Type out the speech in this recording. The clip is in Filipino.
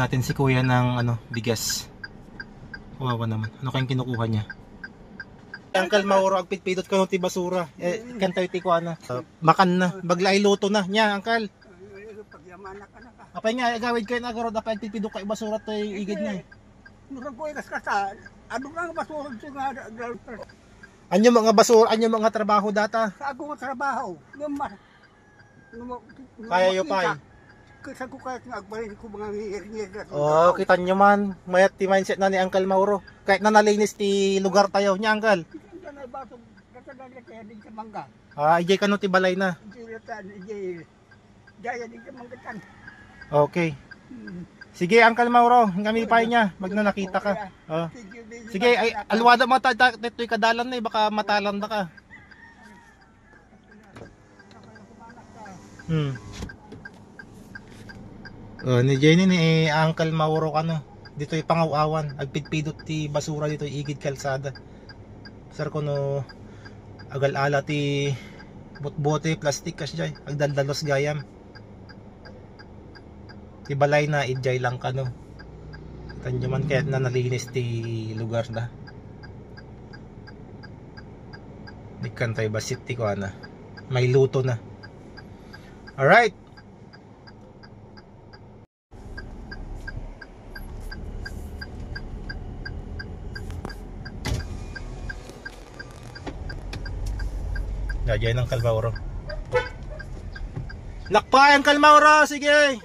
natin si kuya ng bigas. Kawawa naman. Ano kayong kinukuha niya? Uncle Mauro, agpitpidot ko ng ti basura. Kantay ti ko ana. Makan na. Baglay luto na. Nya, Uncle. Apay nga, agawid kayo na agaro. Apay agpitpidot kayo basura to igid niya. Murag ko kaskasa. Ano nga basura nga? Anyo mga basura, anyo mga trabaho data? Sa ako nga trabaho. Kaya yo pay. Kasi ko kahit nagbalin ko mga ngir-ngir. Oh, kita nyo man. Mayat ti mindset na ni Uncle Mauro. Kahit na nalinis ti lugar tayo niya, Uncle. Ijay ka no ti balay na. Okay. Sige, Uncle Mauro. Kami pa niya. Magnanakita ka. Sige, ay, alwada mo ito'y kadalan na baka matalan na ka. Ni Jenny ni Uncle Mauro dito yung pangawawan, agpidpidot ti basura dito igid kalsada. Sir ko no agal-ala ti botbote plastic kas jay, agdaldalos gayam. Ti balay na idjay lang Tanyo man kahit na nalinis ti lugar na. Dikantay basit ti ko may luto na. Alright. Gagawin ng Kalmauro. Lakpayan Kalmauro, sige.